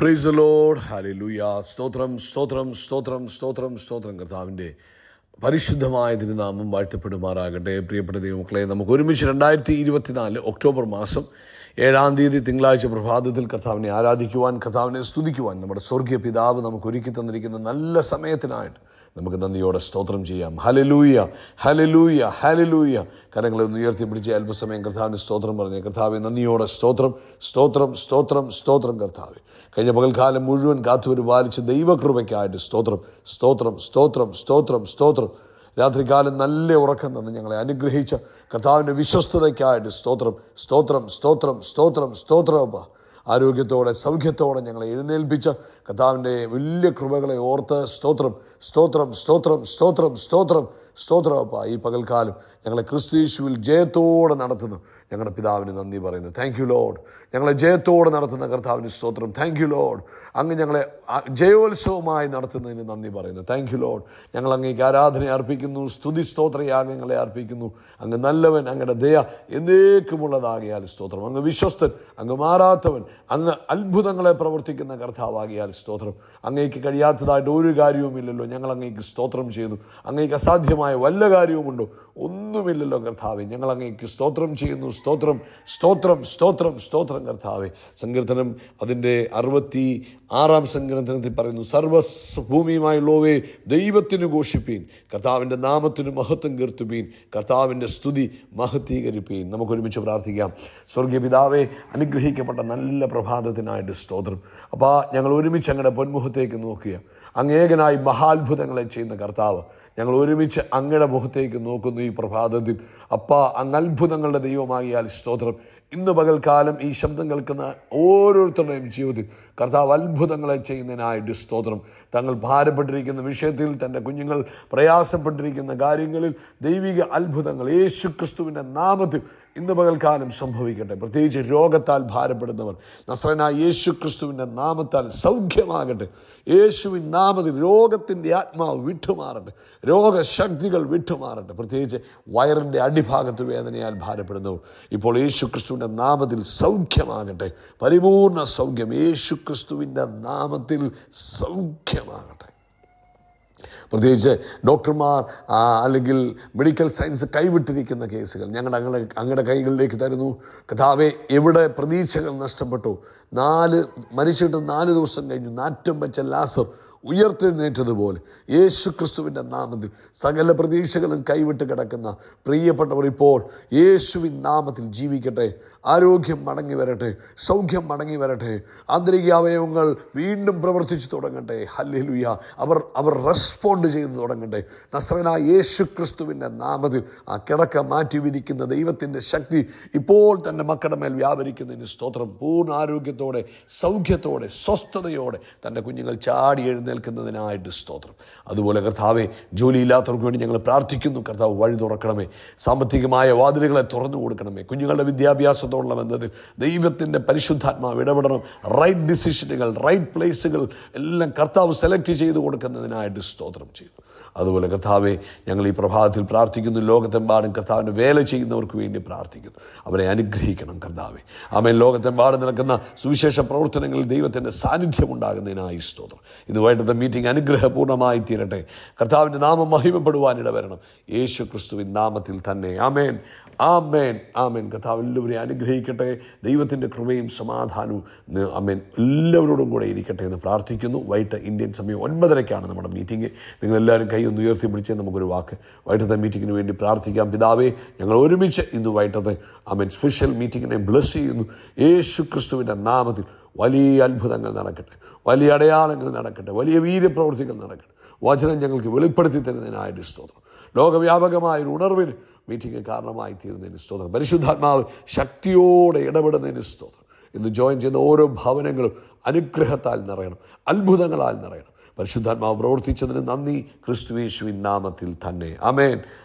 Praise the Lord. Hallelujah. സ്തോത്രം സ്തോത്രം സ്തോത്രം സ്തോത്രം സ്തോത്രം. കർത്താവിൻ്റെ പരിശുദ്ധമായ തിരുനാമം വാഴ്ത്തപ്പെടുമാറാകട്ടെ. പ്രിയപ്പെട്ട ദൈവമക്കളെ, നമുക്ക് ഒരുമിച്ച് 2024 ഒക്ടോബർ മാസം 7-ാം തീയതി തിങ്കളാഴ്ച പ്രഭാതത്തിൽ കർത്താവിനെ ആരാധിക്കുവാൻ, കർത്താവിനെ സ്തുതിക്കുവാൻ നമ്മുടെ സ്വർഗീയ പിതാവ് നമുക്ക് ഒരുക്കി തന്നിരിക്കുന്ന നല്ല സമയത്തിനായിട്ട് നമുക്ക് നന്ദിയോടെ സ്തോത്രം ചെയ്യാം. Hallelujah hallelujah hallelujah. കരങ്ങളെ ഒന്ന് ഉയർത്തിപ്പിടിച്ച് അല്പസമയം കർത്താവിന് സ്തോത്രം പറഞ്ഞേ. കർത്താവെ, നന്ദിയോടെ സ്തോത്രം സ്തോത്രം സ്തോത്രം സ്തോത്രം. കർത്താവെ, കഴിഞ്ഞ പകൽക്കാലം മുഴുവൻ കാത്തുപരിപാലിച്ച ദൈവകൃപയ്ക്കായിട്ട് സ്തോത്രം സ്തോത്രം സ്തോത്രം സ്തോത്രം സ്തോത്രം. രാത്രികാലം നല്ല ഉറക്കം തന്ന് ഞങ്ങളെ അനുഗ്രഹിച്ച കർത്താവിൻ്റെ വിശ്വസ്തതയ്ക്കായിട്ട് സ്തോത്രം സ്തോത്രം സ്തോത്രം സ്തോത്രം സ്തോത്രം. ആരോഗ്യത്തോടെ സൗഖ്യത്തോടെ ഞങ്ങളെ എഴുന്നേൽപ്പിച്ച കർത്താവിൻ്റെ വലിയ കൃപകളെ ഓർത്ത് സ്തോത്രം സ്തോത്രം സ്തോത്രം സ്തോത്രം സ്തോത്രം സ്തോത്രം. ഈ പകൽക്കാലം ഞങ്ങളെ ക്രിസ്തു യേശുവിൽ ജയത്തോടെ നടത്തുന്നു ഞങ്ങളുടെ പിതാവിന് നന്ദി പറയുന്നു. Thank you Lord. ഞങ്ങളെ ജയത്തോടെ നടത്തുന്ന കർത്താവിന് സ്തോത്രം. Thank you Lord. അങ്ങ് ഞങ്ങളെ ജയോത്സവമായി നടത്തുന്നതിന് നന്ദി പറയുന്നു. Thank you Lord. ഞങ്ങൾ അങ്ങേക്ക് ആരാധന അർപ്പിക്കുന്നു, സ്തുതി സ്തോത്രയാഗങ്ങളെ അർപ്പിക്കുന്നു. അങ്ങ് നല്ലവൻ, അങ്ങയുടെ ദയ എന്നേക്കുമുള്ളതാകിയാൽ സ്തോത്രം. അങ്ങ് വിശ്വസ്തൻ, അങ്ങ് മാറാത്തവൻ, അങ്ങ് അത്ഭുതങ്ങളെ പ്രവർത്തിക്കുന്ന കർത്താവാകിയാൽ സ്തോത്രം. അങ്ങേക്ക് കഴിയാത്തതായിട്ട് ഒരു കാര്യവുമില്ലല്ലോ. ഞങ്ങൾ അങ്ങേക്ക് സ്തോത്രം ചെയ്യുന്നു. അങ്ങേക്ക് അസാധ്യമായ വല്ല കാര്യവുമുണ്ടോ? ഒന്നുമില്ലല്ലോ കർത്താവെ. ഞങ്ങൾ അങ്ങേക്ക് സ്തോത്രം ചെയ്യുന്നു. സ്തോത്രം സ്തോത്രം സ്തോത്രം സ്തോത്രം. കർത്താവെ, സങ്കീർത്തനം അതിൻ്റെ 66-ാം സങ്കീർത്തനത്തിൽ പറയുന്നു, സർവ്വഭൂമിയുമായുള്ളവേ ദൈവത്തിന് ഘോഷിപ്പീൻ, കർത്താവിൻ്റെ നാമത്തിന് മഹത്വം കീർത്തുപീൻ, കർത്താവിൻ്റെ സ്തുതി മഹത്വീകരിപ്പീൻ. നമുക്കൊരുമിച്ച് പ്രാർത്ഥിക്കാം. സ്വർഗീയ പിതാവേ, അനുഗ്രഹിക്കപ്പെട്ട നല്ല പ്രഭാതത്തിനായിട്ട് സ്തോത്രം. അപ്പോൾ ഞങ്ങൾ ഒരുമിച്ച് അങ്ങയുടെ പൊന്മുഖത്തേക്ക് നോക്കുക. അങ്ങേകനായി മഹാത്ഭുതങ്ങളെ ചെയ്യുന്ന കർത്താവ്, ഞങ്ങൾ ഒരുമിച്ച് അങ്ങയുടെ മുഖത്തേക്ക് നോക്കുന്നു ഈ പ്രഭാതത്തിൽ. അപ്പാ, അങ്ങ് അത്ഭുതങ്ങളുടെ ദൈവമാകിയാൽ സ്തോത്രം. ഇന്ന് പകൽക്കാലം ഈ ശബ്ദം കേൾക്കുന്ന ഓരോരുത്തരുടെയും ജീവിതത്തിൽ കർത്താവ് അത്ഭുതങ്ങളെ ചെയ്യുന്നതിനായിട്ട് സ്തോത്രം. തങ്ങൾ ഭാരപ്പെട്ടിരിക്കുന്ന വിഷയത്തിൽ, തൻ്റെ കുഞ്ഞുങ്ങൾ പ്രയാസപ്പെട്ടിരിക്കുന്ന കാര്യങ്ങളിൽ ദൈവിക അത്ഭുതങ്ങൾ യേശു ക്രിസ്തുവിൻ്റെ നാമത്തിൽ ഇന്ന് പകൽക്കാലം സംഭവിക്കട്ടെ. പ്രത്യേകിച്ച് രോഗത്താൽ ഭാരപ്പെടുന്നവർ നസ്രയനായ യേശു ക്രിസ്തുവിൻ്റെ നാമത്താൽ സൗഖ്യമാകട്ടെ. യേശുവിൻ നാമത്തിൽ രോഗത്തിൻ്റെ ആത്മാവ് വിട്ടുമാറട്ടെ, രോഗശക്തികൾ വിട്ടുമാറട്ടെ. പ്രത്യേകിച്ച് വയറിൻ്റെ അടിഭാഗത്ത് വേദനയാൽ ഭാരപ്പെടുന്നവർ ഇപ്പോൾ യേശു ക്രിസ്തുവിൻ്റെ നാമത്തിൽ സൗഖ്യമാകട്ടെ. പരിപൂർണ സൗഖ്യം യേശു ക്രിസ്തുവിൻ്റെ നാമത്തിൽ സൗഖ്യമാകട്ടെ. പ്രത്യേകിച്ച് ഡോക്ടർമാർ അല്ലെങ്കിൽ മെഡിക്കൽ സയൻസ് കൈവിട്ടിരിക്കുന്ന കേസുകൾ അങ്ങയുടെ കൈകളിലേക്ക് തരുന്നു. കർത്താവേ, എവിടെ പ്രതീക്ഷകൾ നഷ്ടപ്പെട്ടു, മരിച്ചിട്ട് 4 ദിവസം കഴിഞ്ഞു നാറ്റം വെച്ച ലാസർ ഉയർത്തെഴുന്നേറ്റതുപോലെ യേശു ക്രിസ്തുവിൻ്റെ നാമത്തിൽ സകല പ്രതീക്ഷകളും കൈവിട്ട് കിടക്കുന്ന പ്രിയപ്പെട്ടവർ ഇപ്പോൾ യേശുവിൻ നാമത്തിൽ ജീവിക്കട്ടെ. ആരോഗ്യം മടങ്ങി വരട്ടെ, സൗഖ്യം മടങ്ങി വരട്ടെ, ആന്തരിക അവയവങ്ങൾ വീണ്ടും പ്രവർത്തിച്ചു തുടങ്ങട്ടെ. ഹല്ലേലൂയ. അവർ റെസ്പോണ്ട് ചെയ്തു തുടങ്ങട്ടെ. നസ്രയനായ യേശു ക്രിസ്തുവിൻ്റെ നാമത്തിൽ ആ കിടക്ക മാറ്റി വിരിക്കുന്ന ദൈവത്തിൻ്റെ ശക്തി ഇപ്പോൾ തൻ്റെ മക്കളുടെ മേൽ വ്യാപരിക്കുന്നതിന് സ്തോത്രം. പൂർണ്ണ ആരോഗ്യത്തോടെ സൗഖ്യത്തോടെ സ്വസ്ഥതയോടെ തൻ്റെ കുഞ്ഞുങ്ങൾ ചാടി എഴുന്നേൽക്കുന്നതിനായിട്ട് സ്തോത്രം. അതുപോലെ കർത്താവെ, ജോലിയില്ലാത്തവർക്ക് വേണ്ടി ഞങ്ങൾ പ്രാർത്ഥിക്കുന്നു. കർത്താവ് വഴി തുറക്കണമേ, സാമ്പത്തികമായ വാതിലുകളെ തുറന്നു കൊടുക്കണമേ. കുഞ്ഞുങ്ങളുടെ വിദ്യാഭ്യാസത്തോടുള്ള ബന്ധത്തിൽ ദൈവത്തിൻ്റെ പരിശുദ്ധാത്മാവ് ഇടപെടണം. റൈറ്റ് ഡിസിഷനുകൾ, റൈറ്റ് പ്ലേസുകൾ എല്ലാം കർത്താവ് സെലക്ട് ചെയ്ത് കൊടുക്കുന്നതിനായിട്ട് സ്തോത്രം ചെയ്തു. അതുപോലെ കർത്താവെ, ഞങ്ങൾ ഈ പ്രഭാതത്തിൽ പ്രാർത്ഥിക്കുന്നു. ലോകത്തെമ്പാടും കർത്താവിൻ്റെ വേല ചെയ്യുന്നവർക്ക് വേണ്ടി പ്രാർത്ഥിക്കുന്നു. അവരെ അനുഗ്രഹിക്കണം കർത്താവെ. ആമേൻ. ലോകത്തെമ്പാടും നടക്കുന്ന സുവിശേഷ പ്രവർത്തനങ്ങളിൽ ദൈവത്തിൻ്റെ സാന്നിധ്യം ഉണ്ടാകുന്നതിനായി സ്തോത്രം. ഇതുമായിട്ടത്തെ മീറ്റിംഗ് അനുഗ്രഹപൂർണ്ണമായി തീരട്ടെ. കർത്താവിൻ്റെ നാമം മഹിമപ്പെടുവാനിട വരണം. യേശു ക്രിസ്തുവിൻ നാമത്തിൽ തന്നെ. ആമേൻ ആമേൻ ആമേൻ. കർത്താവ് എല്ലാവരെയും അനുഗ്രഹിക്കട്ടെ. ദൈവത്തിൻ്റെ കൃപയും സമാധാനവും ആമേൻ എല്ലാവരോടും കൂടെ ഇരിക്കട്ടെ എന്ന് പ്രാർത്ഥിക്കുന്നു. വൈകിട്ട് ഇന്ത്യൻ സമയം 9:30 നമ്മുടെ മീറ്റിംഗ്. നിങ്ങളെല്ലാവരും കൈ ഒന്ന് ഉയർത്തിപ്പിടിച്ച് നമുക്കൊരു വാക്ക് വൈകിട്ടത്തെ മീറ്റിങ്ങിന് വേണ്ടി പ്രാർത്ഥിക്കാം. പിതാവേ, ഞങ്ങൾ ഒരുമിച്ച് ഇന്ന് വൈകിട്ടത്തെ ആമേൻ സ്പെഷ്യൽ മീറ്റിങ്ങിനെ ബ്ലെസ് ചെയ്യുന്നു. യേശു ക്രിസ്തുവിൻ്റെ നാമത്തിൽ വലിയ അത്ഭുതങ്ങൾ നടക്കട്ടെ, വലിയ അടയാളങ്ങൾ നടക്കട്ടെ, വലിയ വീര്യപ്രവൃത്തികൾ നടക്കട്ടെ. വചനം ഞങ്ങൾക്ക് വെളിപ്പെടുത്തി തരുന്നതിനായിട്ട് സ്തോത്രം. ലോകവ്യാപകമായൊരു ഉണർവിന് മീറ്റിംഗ് കാരണമായി തീരുന്നതിന് സ്തോത്രം. പരിശുദ്ധാത്മാവ് ശക്തിയോടെ ഇടപെടുന്നതിന് സ്തോത്രം. ഇന്ന് ജോയിൻ ചെയ്യുന്ന ഓരോ ഭവനങ്ങളും അനുഗ്രഹത്താൽ നിറയണം, അത്ഭുതങ്ങളാൽ നിറയണം. പരിശുദ്ധാത്മാവ് പ്രവർത്തിച്ചതിന് നന്ദി. ക്രിസ്തുയേശുവിൻ നാമത്തിൽ തന്നെ. ആമേൻ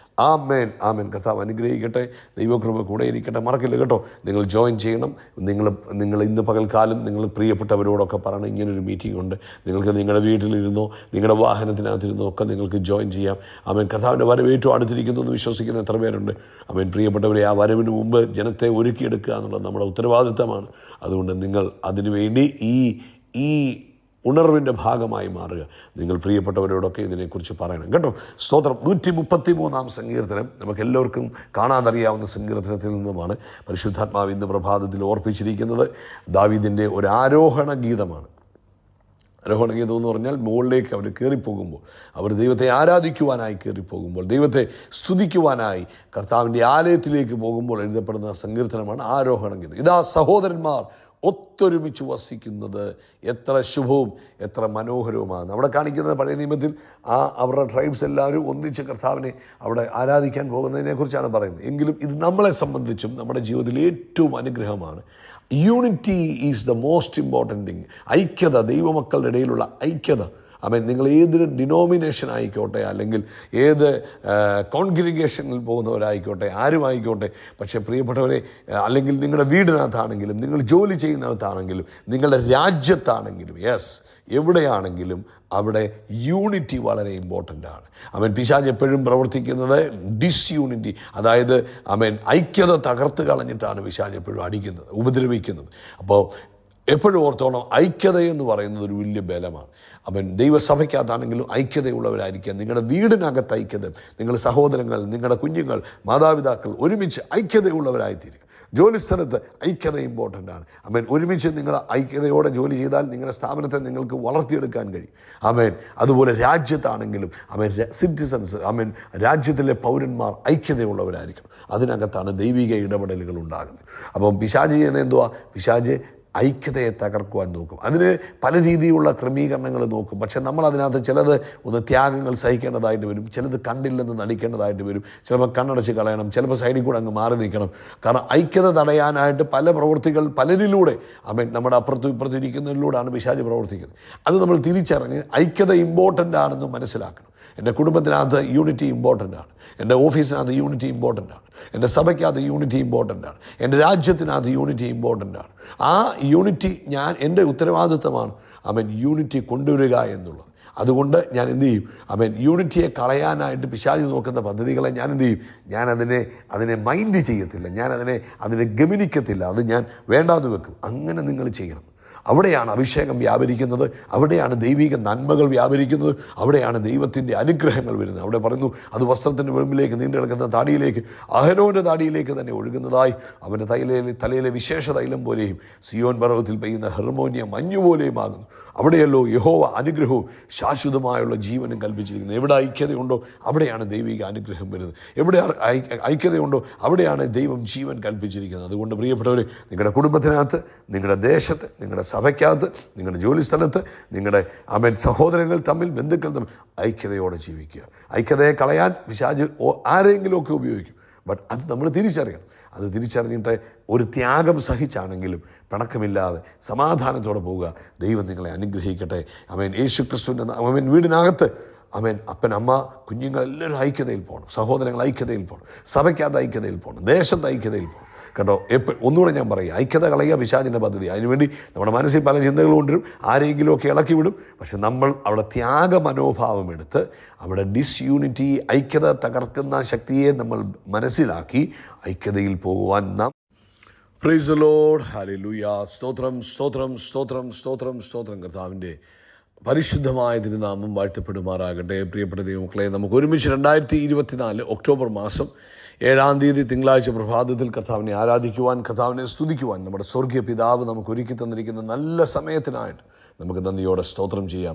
ആമേൻ ആമേൻ. കർത്താവ് അനുഗ്രഹിക്കട്ടെ. ദൈവകൃപ കൂടെ ഇരിക്കട്ടെ. മറക്കില്ല കേട്ടോ, നിങ്ങൾ ജോയിൻ ചെയ്യണം. നിങ്ങൾ ഇന്ന് പകൽക്കാലം നിങ്ങൾ പ്രിയപ്പെട്ടവരോടൊക്കെ പറയണം, ഇങ്ങനൊരു മീറ്റിംഗ് ഉണ്ട്. നിങ്ങൾക്ക് നിങ്ങളുടെ വീട്ടിലിരുന്നോ നിങ്ങളുടെ വാഹനത്തിനകത്തിരുന്നോ ഒക്കെ നിങ്ങൾക്ക് ജോയിൻ ചെയ്യാം. ആമേൻ. കർത്താവിൻ്റെ വരവ് ഏറ്റവും അടുത്തിരിക്കുന്നു എന്ന് വിശ്വസിക്കുന്ന എത്ര പേരുണ്ട്? ആമേൻ. പ്രിയപ്പെട്ടവരെ, ആ വരവിന് മുമ്പ് ജനത്തെ ഒരുക്കിയെടുക്കുക എന്നുള്ളത് നമ്മുടെ ഉത്തരവാദിത്തമാണ്. അതുകൊണ്ട് നിങ്ങൾ അതിനുവേണ്ടി ഈ ഉണർവിൻ്റെ ഭാഗമായി മാറുക. നിങ്ങൾ പ്രിയപ്പെട്ടവരോടൊക്കെ ഇതിനെക്കുറിച്ച് പറയണം കേട്ടോ. സ്തോത്രം. 133 സങ്കീർത്തനം നമുക്കെല്ലാവർക്കും കാണാതറിയാവുന്ന സങ്കീർത്തനത്തിൽ നിന്നുമാണ് പരിശുദ്ധാത്മാവ് ഇന്ന് പ്രഭാതത്തിൽ ഓർപ്പിച്ചിരിക്കുന്നത്. ദാവീദിൻ്റെ ഒരു ആരോഹണ ഗീതമാണ്. ആരോഹണ ഗീതം എന്ന് പറഞ്ഞാൽ മുകളിലേക്ക് അവർ കയറിപ്പോകുമ്പോൾ, അവർ ദൈവത്തെ ആരാധിക്കുവാനായി കയറിപ്പോകുമ്പോൾ, ദൈവത്തെ സ്തുതിക്കുവാനായി കർത്താവിൻ്റെ ആലയത്തിലേക്ക് പോകുമ്പോൾ എഴുതപ്പെടുന്ന സങ്കീർത്തനമാണ് ആരോഹണ ഗീതം. ഇതാ സഹോദരന്മാർ ഒത്തൊരുമിച്ച് വസിക്കുന്നത് എത്ര ശുഭവും എത്ര മനോഹരവുമാണ്. അവിടെ കാണിക്കുന്നത് പഴയ നിയമത്തിൽ അവരുടെ ട്രൈബ്സ് എല്ലാവരും ഒന്നിച്ച് കർത്താവിനെ അവിടെ ആരാധിക്കാൻ പോകുന്നതിനെക്കുറിച്ചാണ് പറയുന്നത്. എങ്കിലും ഇത് നമ്മളെ സംബന്ധിച്ചും നമ്മുടെ ജീവിതത്തിൽ ഏറ്റവും അനുഗ്രഹമാണ്. Unity is the most important thing. ഐക്യത, ദൈവമക്കളുടെ ഇടയിലുള്ള ഐക്യത. നിങ്ങൾ ഏത് ഡിനോമിനേഷൻ ആയിക്കോട്ടെ, അല്ലെങ്കിൽ ഏത് കോൺഗ്രിഗേഷനിൽ പോകുന്നവരായിക്കോട്ടെ, ആരുമായിക്കോട്ടെ, പക്ഷേ പ്രിയപ്പെട്ടവരെ, അല്ലെങ്കിൽ നിങ്ങളുടെ വീടിനകത്താണെങ്കിലും, നിങ്ങൾ ജോലി ചെയ്യുന്നിടത്താണെങ്കിലും, നിങ്ങളുടെ രാജ്യത്താണെങ്കിലും, എവിടെയാണെങ്കിലും അവിടെ യൂണിറ്റി വളരെ ഇമ്പോർട്ടൻ്റ് ആണ്. പിശാച് എപ്പോഴും പ്രവർത്തിക്കുന്നത് ഡിസ്യൂണിറ്റി, അതായത് ഐക്യത തകർത്ത് കളഞ്ഞിട്ടാണ് പിശാച് എപ്പോഴും അടിക്കുന്നത്, ഉപദ്രവിക്കുന്നത്. അപ്പോൾ എപ്പോഴും ഓർത്തോണം, ഐക്യത എന്ന് പറയുന്നത് ഒരു വലിയ ബലമാണ്. ദൈവസഭയ്ക്കകത്താണെങ്കിലും ഐക്യതയുള്ളവരായിരിക്കുക. നിങ്ങളുടെ വീടിനകത്ത് ഐക്യത, നിങ്ങളുടെ സഹോദരങ്ങൾ, നിങ്ങളുടെ കുഞ്ഞുങ്ങൾ, മാതാപിതാക്കൾ ഒരുമിച്ച് ഐക്യതയുള്ളവരായിത്തീരുക. ജോലിസ്ഥലത്ത് ഐക്യത ഇമ്പോർട്ടൻ്റ് ആണ്. ഒരുമിച്ച് നിങ്ങൾ ഐക്യതയോടെ ജോലി ചെയ്താൽ നിങ്ങളുടെ സ്ഥാപനത്തെ നിങ്ങൾക്ക് വളർത്തിയെടുക്കാൻ കഴിയും. അതുപോലെ രാജ്യത്താണെങ്കിലും സിറ്റിസൺസ്, രാജ്യത്തിലെ പൗരന്മാർ ഐക്യതയുള്ളവരായിരിക്കണം. അതിനകത്താണ് ദൈവിക ഇടപെടലുകൾ ഉണ്ടാകുന്നത്. അപ്പം പിശാച് ചെയ്യുന്നത് എന്തുവാ? പിശാച് ഐക്യതയെ തകർക്കുവാൻ നോക്കും. അതിന് പല രീതിയിലുള്ള ക്രമീകരണങ്ങൾ നോക്കും. പക്ഷെ നമ്മൾ അതിനകത്ത് ചിലത് ത്യാഗങ്ങൾ സഹിക്കേണ്ടതായിട്ട് വരും, ചിലത് കണ്ടില്ലെന്ന് നടിക്കേണ്ടതായിട്ട് വരും, ചിലപ്പോൾ കണ്ണടച്ച് കളയണം, ചിലപ്പോൾ സൈഡിൽ കൂടെ അങ്ങ് മാറി നിൽക്കണം. കാരണം ഐക്യത തടയാനായിട്ട് പല പ്രവൃത്തികൾ പലരിലൂടെ നമ്മുടെ അപ്പുറത്തും ഇപ്പുറത്തും ഇരിക്കുന്നതിലൂടെയാണ് പിശാച് പ്രവർത്തിക്കുന്നത്. അത് നമ്മൾ തിരിച്ചറിഞ്ഞ് ഐക്യത ഇമ്പോർട്ടൻ്റ് ആണെന്ന് മനസ്സിലാക്കണം. എൻ്റെ കുടുംബത്തിനകത്ത് യൂണിറ്റി ഇമ്പോർട്ടൻ്റ് ആണ്, എൻ്റെ ഓഫീസിനകത്ത് യൂണിറ്റി ഇമ്പോർട്ടൻ്റ് ആണ്, എൻ്റെ സഭയ്ക്കകത്ത് യൂണിറ്റി ഇമ്പോർട്ടൻ്റ് ആണ്, എൻ്റെ രാജ്യത്തിനകത്ത് യൂണിറ്റി ഇമ്പോർട്ടൻ്റ് ആണ്. ആ യൂണിറ്റി എൻ്റെ ഉത്തരവാദിത്തമാണ് യൂണിറ്റി കൊണ്ടുവരിക എന്നുള്ളത്. അതുകൊണ്ട് ഞാൻ എന്ത് ചെയ്യും? യൂണിറ്റിയെ കളയാനായിട്ട് പിശാച് നോക്കുന്ന പദ്ധതികളെ ഞാൻ എന്ത് ചെയ്യും? ഞാൻ അതിനെ മൈൻഡ് ചെയ്യത്തില്ല, ഞാൻ അതിനെ ഗമനിക്കത്തില്ല, അത് ഞാൻ വേണ്ടാന്ന് വെക്കും. അങ്ങനെ നിങ്ങൾ ചെയ്യണം. അവിടെയാണ് അഭിഷേകം വ്യാപരിക്കുന്നത്, അവിടെയാണ് ദൈവിക നന്മകൾ വ്യാപരിക്കുന്നത്, അവിടെയാണ് ദൈവത്തിൻ്റെ അനുഗ്രഹങ്ങൾ വരുന്നത്. അവിടെ പറയുന്നു, അത് വസ്ത്രത്തിൻ്റെ വെളുമ്പിലേക്ക് നീണ്ടു കിടക്കുന്ന താടിയിലേക്ക്, അഹരോൻ്റെ താടിയിലേക്ക് തന്നെ ഒഴുകുന്നതായി, അവൻ്റെ തലയിലെ വിശേഷ തൈലം പോലെയും സിയോൻ പർവ്വതത്തിൽ പെയ്യുന്ന ഹെർമോനിയ മഞ്ഞുപോലെയും ആകുന്നു. അവിടെയല്ലോ യഹോവ അനുഗ്രഹവും ശാശ്വതമായുള്ള ജീവനും കൽപ്പിച്ചിരിക്കുന്നത്. എവിടെ ഐക്യതയുണ്ടോ അവിടെയാണ് ദൈവിക അനുഗ്രഹം വരുന്നത്. എവിടെ ഐക്യതയുണ്ടോ അവിടെയാണ് ദൈവം ജീവൻ കൽപ്പിച്ചിരിക്കുന്നത്. അതുകൊണ്ട് പ്രിയപ്പെട്ടവർ, നിങ്ങളുടെ കുടുംബത്തിനകത്ത്, നിങ്ങളുടെ ദേശത്ത്, നിങ്ങളുടെ സഭയ്ക്കകത്ത്, നിങ്ങളുടെ ജോലിസ്ഥലത്ത്, നിങ്ങളുടെ സഹോദരങ്ങൾ തമ്മിൽ, ബന്ധുക്കൾ തമ്മിൽ ഐക്യതയോടെ ജീവിക്കുക. ഐക്യതയെ കളയാൻ പിശാച് ആരെങ്കിലുമൊക്കെ ഉപയോഗിക്കും. ബട്ട് അത് നമ്മൾ തിരിച്ചറിയണം. അത് തിരിച്ചറിഞ്ഞിട്ട് ഒരു ത്യാഗം സഹിച്ചാണെങ്കിലും പിണക്കമില്ലാതെ സമാധാനത്തോടെ പോവുക. ദൈവം നിങ്ങളെ അനുഗ്രഹിക്കട്ടെ. യേശു ക്രിസ്തുവിൻ്റെ വീടിനകത്ത് അപ്പൻ, അമ്മ, കുഞ്ഞുങ്ങൾ എല്ലാവരും ഐക്യതയിൽ പോകണം. സഹോദരങ്ങൾ ഐക്യതയിൽ പോകണം. സഭയ്ക്കകത്ത് ഐക്യതയിൽ പോകണം. ദേശത്ത് ഐക്യതയിൽ പോകണം. കേട്ടോ, ഒന്നുകൂടെ ഞാൻ പറയും, ഐക്യത കളയുക പിശാചിൻ്റെ പദ്ധതി. അതിനുവേണ്ടി നമ്മുടെ മനസ്സിൽ പല ചിന്തകൾ കൊണ്ടുവരും, ആരെങ്കിലുമൊക്കെ ഇളക്കി വിടും. പക്ഷെ നമ്മൾ അവിടെ ത്യാഗ മനോഭാവം എടുത്ത് അവിടെ ഡിസ്യൂണിറ്റി, ഐക്യത തകർക്കുന്ന ശക്തിയെ നമ്മൾ മനസ്സിലാക്കി ഐക്യതയിൽ പോകുവാൻ നാം. Praise the Lord. ഹല്ലേലൂയ. സ്തോത്രം, സ്തോത്രം, സ്തോത്രം, സ്തോത്രം, സ്തോത്രം. കർത്താവിൻ്റെ പരിശുദ്ധമായ തിരുനാമം വാഴ്ത്തപ്പെടുമാറാകട്ടെ. പ്രിയപ്പെട്ട ദൈവമക്കളെ, നമുക്ക് ഒരുമിച്ച് 2024 ഒക്ടോബർ മാസം 7-ാം തീയതി തിങ്കളാഴ്ച പ്രഭാതത്തിൽ കർത്താവിനെ ആരാധിക്കുവാൻ, കർത്താവിനെ സ്തുതിക്കുവാൻ നമ്മുടെ സ്വർഗീയ പിതാവ് നമുക്ക് ഒരുക്കി തന്നിരിക്കുന്ന നല്ല സമയത്തിനായിട്ട് നമുക്ക് നന്ദിയോടെ സ്തോത്രം ചെയ്യാം.